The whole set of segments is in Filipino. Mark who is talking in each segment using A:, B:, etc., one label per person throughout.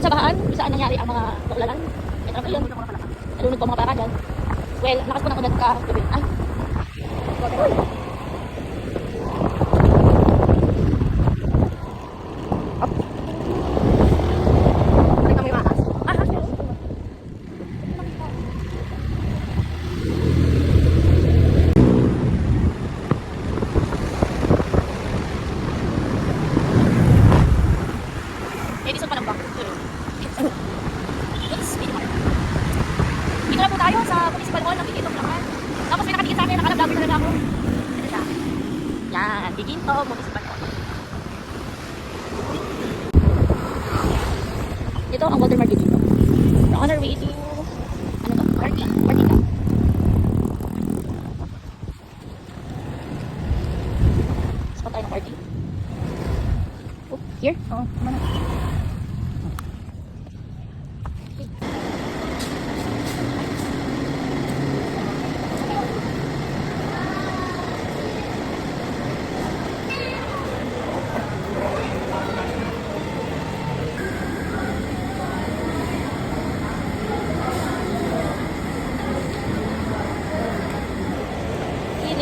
A: yan sa bahaan, kung saan nangyari ang mga kaulalan. Ito na yun. Nalunod po mga paragan. Well, lakas po ng ulan ka-gabi. Ay! Uy! Diginto, municipal. Ito ang Walter Market dito. We're on our way to ano to? Martika. Spot tayo ng party. Oh, here? Oo, mana.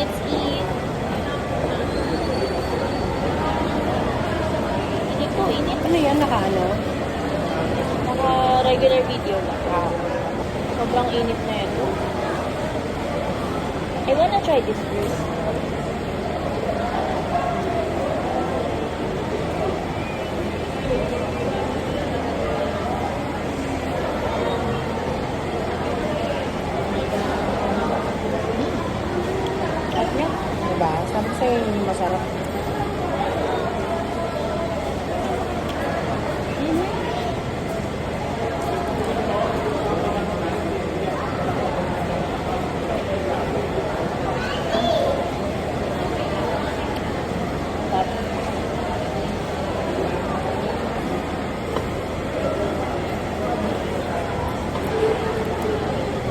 A: Let's eat. Init po, init.
B: Ano yan? Naka-ano?
A: Naka-regular video lang. Wow. Sobrang init na ito. I wanna try this first.
B: Diba? Sabi sa'yo yung masarap.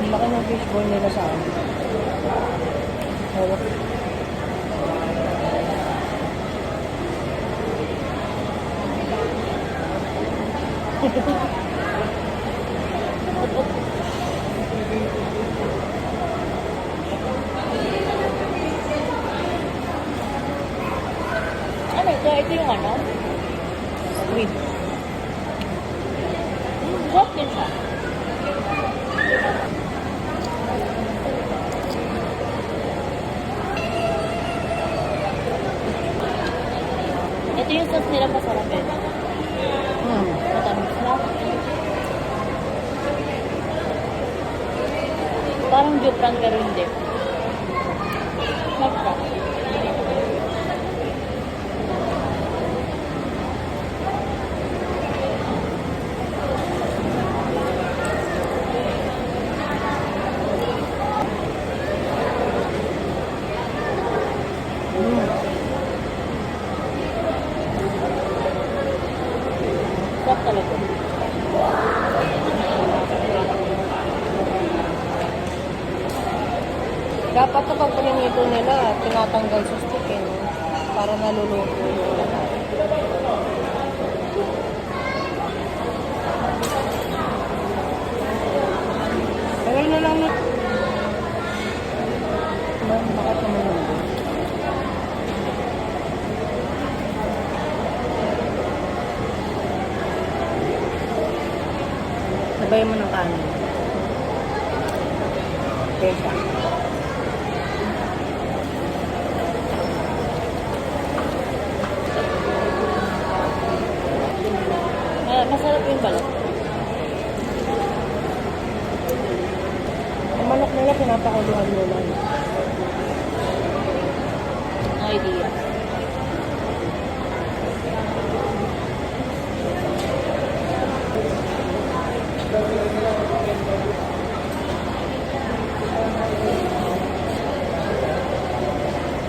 B: Ang laki ng fishball nila sa akin. Hawak.
A: Ano ito? Ito yung ano?
B: Squid.
A: Soft din siya. Ito yung sauce nila masarap eh. Matamis na. Parang jupran pero hindi. Sarap pa. Sarap talaga.
B: Dapat kapag pinito nila, tinatanggal sa stick eh, no? Para naluluto yung lahat. Tagal na lang na. Bakit naman nandun? Sabayan mo ng kanin. Pesa.
A: Masarap yung balat.
B: Ang manok nila, pinapakuluan mo lang.
A: No idea.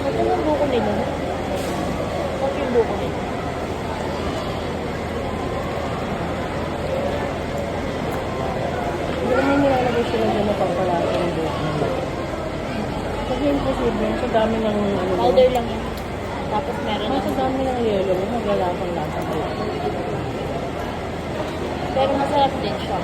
A: Ito yung buko nila. Ito yung buko nila.
B: Hindi naman nilalagay sila dyan na pagkalasa ng buhok nila. Kasi imposible, sa dami ng ano.
A: Powder lang yun. Tapos meron
B: Sa dami ng yellow, naglalasang lasa pala.
A: Pero masarap din siya.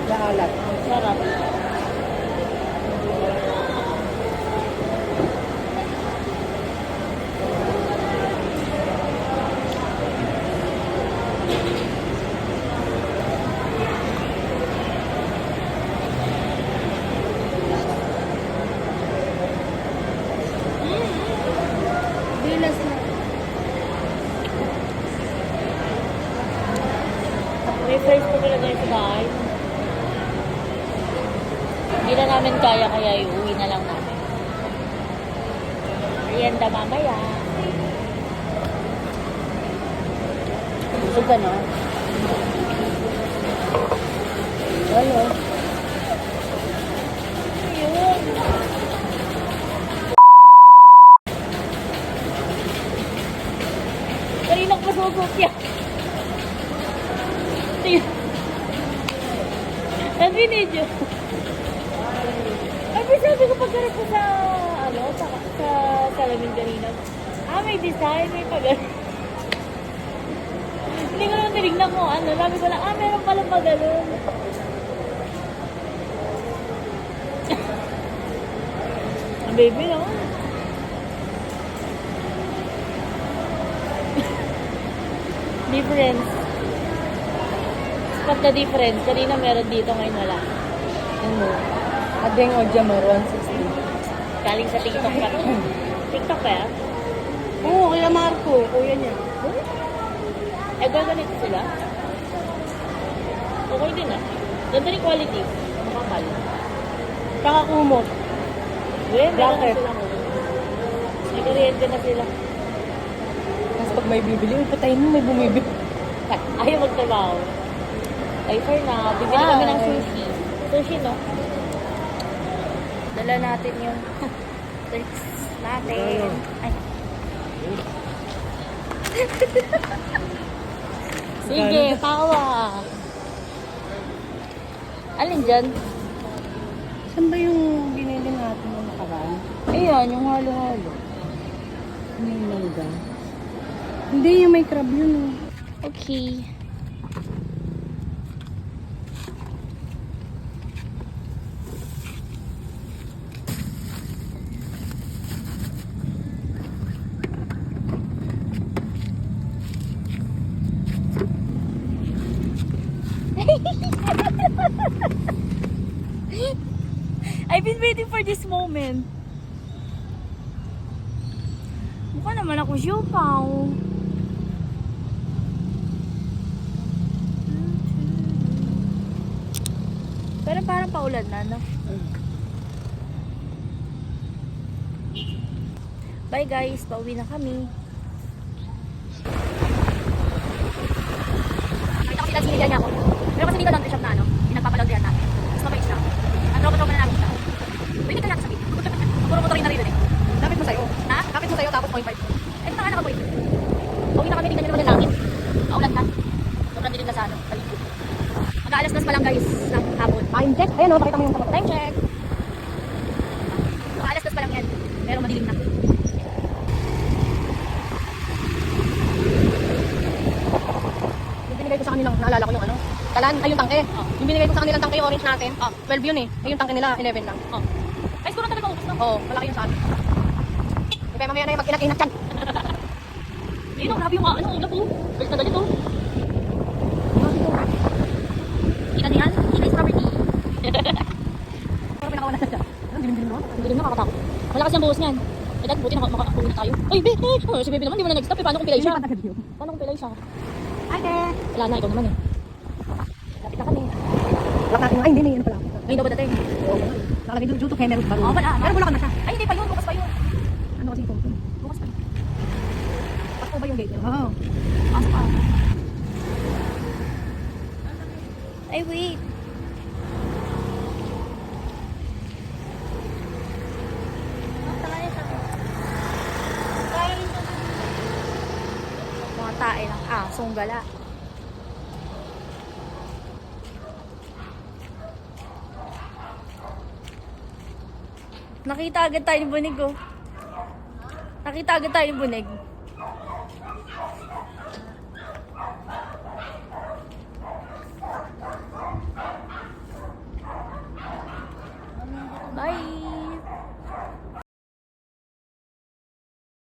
B: Naalat.
A: Sarap. Bilas na. May fries pa pala tayo sa bahay. Hindi na namin kaya iuwi na lang namin. Merienda mamaya.
B: Busog ka, no? Ano?
A: Ayun. Kanina ko masugot yan. Ang binidyo. Sabi ko pagkarap ko sa, sa salamin kanina. May design, may pag-ano. Hindi ko naman tinignan ko, sabi ko lang, meron palang pag-ano. Ang baby, no? Difference. Spot na difference. Kanina meron dito, ngayon wala.
B: Ano? Adeng o Jamaron 60.
A: Galing sa TikTok pa. TikTok pa yan?
B: Oo, kaya Marco. Kuya niya.
A: Eh, ganito sila? Okay din ah. Ganda rin quality. Makakal.
B: Tsaka kumot.
A: Meron na
B: Jacket.
A: sila. May kuryente na sila.
B: Tapos pag may bibili, patayin mo, may bumibili.
A: Ayaw magtrabaho. Ay, for now, bibili kami ng sushi. Sushi, no? Dala natin yung search natin. Ay. Sige, tawa. Alin dyan?
B: Saan ba yung binili natin ng nakaraan?
A: Ayan, yung halo-halo.
B: May mangga. Hindi, yung may crab yun.
A: Okay. I've been waiting for this moment. Mukha naman ako siopaw. Pero parang paulan na, no? Bye guys, pauwi na kami. Nakita ko sila sinigyan niya ako. Pero kasi dito laundry shop na, pinagpapalaundryan natin. Mas mabait siya. Ang tropa-tropa na namin siya. Pwede ka natin sabihin. Puro motorin na rin eh.
B: Lapit mo sa'yo.
A: Ha?
B: Lapit mo sa'yo, tapos 0.5.
A: Eh, baka naka-point. Pauwi na kami, tingnan nyo naman yung langit. Paulan na. Sobrang dilim na sa paligid. Mag-aalas nas pa lang guys, ng hapon.
B: Time check. Ayan o, pakita mo yung kamot.
A: Time check. Mag-aalas nas pa lang yan. Pero madilim na.
B: Yung binigay ko sa kanilang, naalala ko yung kalan, ay yung tangke.
A: Oh.
B: Yung binigay ko sa kanilang tangke, yung orange natin.
A: Oh.
B: 12 yun eh. Ay yung tangke nila, 11 lang.
A: Oh. Ay, siguro talaga ubos na.
B: Oo, malaki yung sa atin. Kaya mamaya na yung mag-inak-inak yan.
A: Ayun, grabe yung ulap oh. Balik na galit oh. Kita niyan? Kita is property.
B: Pero pinakawalan na siya. Ang dilim-dilim naman.
A: Hindi rin nakakatakot. Malakas yung buhos niyan. Eh, dahil buti makakakulit tayo. Uy, be! Oh, si baby naman, di mo na nag-stop eh. Paano kung pilay siya? Paano kung pilay siya?
B: Hi, te!
A: Wala na, ikaw naman eh. Lapit na kami.
B: Lock natin. Ay, hindi. Ano pala?
A: Ngayon daw ba dating?
B: Oo. Nakalagay dito, due to camera.
A: Oo, wala.
B: Pero bulakan na siya.
A: Ay, hindi pa yun. Bukas pa yun.
B: Ano kasi ito?
A: Bukas pa yun.
B: Pasko ba yun?
A: gate.
C: Oo.
A: Pasok ka. Ay, wait. Mga tae ng asong gala. Nakita agad tayo ni Bunig, oh. Nakita agad tayo ni Bunig.